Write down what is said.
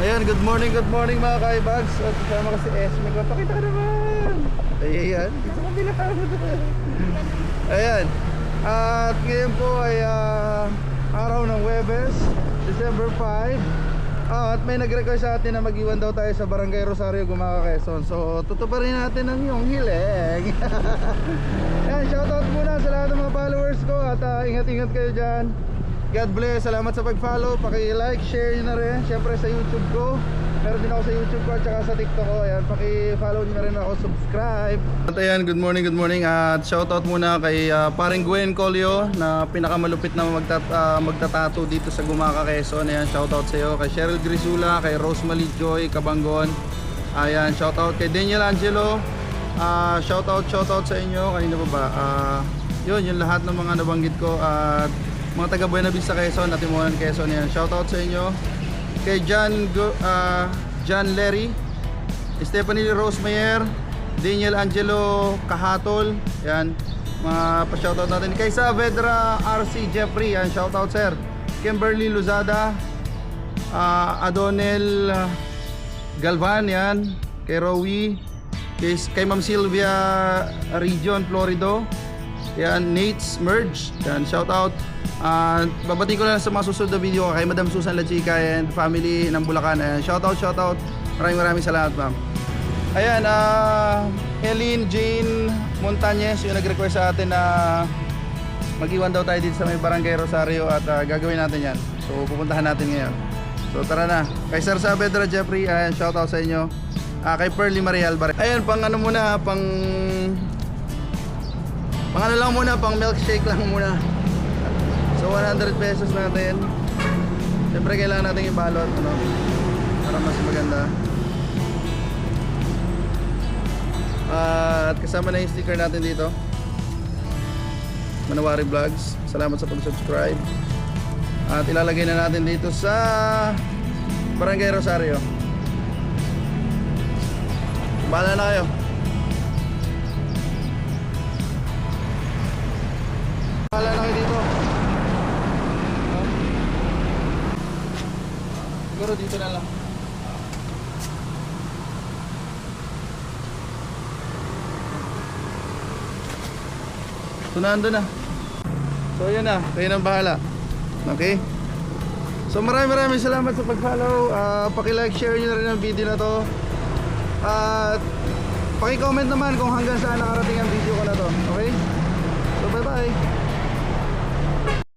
Ayan, good morning mga kaibags. At kasama ko si Esme. Pakita ka naman. Ayan, sa kabila. Ayan. At ngayon po ay araw ng Huwebes, December 5. At may nag-request sa atin na mag-iwan daw tayo sa Barangay Rosario, Gumaca, Quezon. So tutuparin natin ang iyong hiling. Ayan, shoutout muna sa lahat ng mga followers ko. At ingat-ingat kayo dyan. God bless, salamat sa pag-follow. Paki-like, share nyo na rin. Siyempre sa YouTube ko, meron din ako sa YouTube ko at saka sa TikTok ko. Ayan, paki-follow nyo na rin ako, subscribe. At ayan, good morning. At shoutout muna kay paring Gwen Colio na pinakamalupit na magtatato dito sa Gumaca, Quezon. Ayan, shoutout sa iyo. Kay Cheryl Grisula, kay Rosemary Joy Kabanggon. Ayan, shoutout kay Daniel Angelo. Shoutout sa inyo. Kanina pa ba? Yun, yung lahat ng mga nabanggit ko. At mga taga Buena Vista, Quezon, Atimonan, Quezon. Yan, shoutout sa inyo. Kay John Larry, Stephanie Rose Mayer, Daniel Angelo Kahatol. Yan, mga pa-shoutout natin. Kay Saavedra RC Jeffrey, yan, shoutout sir. Kimberly Luzada, Adonel Galvan, yan. Kay Rowie, kay Ma'am Sylvia Region Florido. Yan, Nate's Merge. Yan, shoutout. Babati ko lang sa mga susunod na video kay Madam Susan La Chica and family ng Bulacan. Ayan, shoutout. Maraming salamat, ma'am. Ayan, Helen Jane Montañez yung nag-request sa atin na mag-iwan daw tayo dito sa may Barangay Rosario at gagawin natin yan. So pupuntahan natin ngayon. So tara na. Kay Sir Saavedra Jeffrey, ayan, shoutout sa inyo. Kay Pearly Maria Alvarez. Ayan, pang ano muna, pang ano lang muna, pang milkshake lang muna. So 100 pesos natin. Siyempre kailangan natin ibalot, ano, para mas maganda. At kasama na yung sticker natin dito, Manawari Vlogs. Salamat sa pag-subscribe. At ilalagay na natin dito sa Barangay Rosario. Bahala na kayo. Bahala na kayo dito. Siguro dito na lang. So nandun na. So yun na, kayo nang bahala. Okay? So maraming salamat sa pag-follow. Paki-like, share nyo na rin ang video na to. At paki-comment naman kung hanggang saan nakarating ang video ko na to. Okay? So bye bye.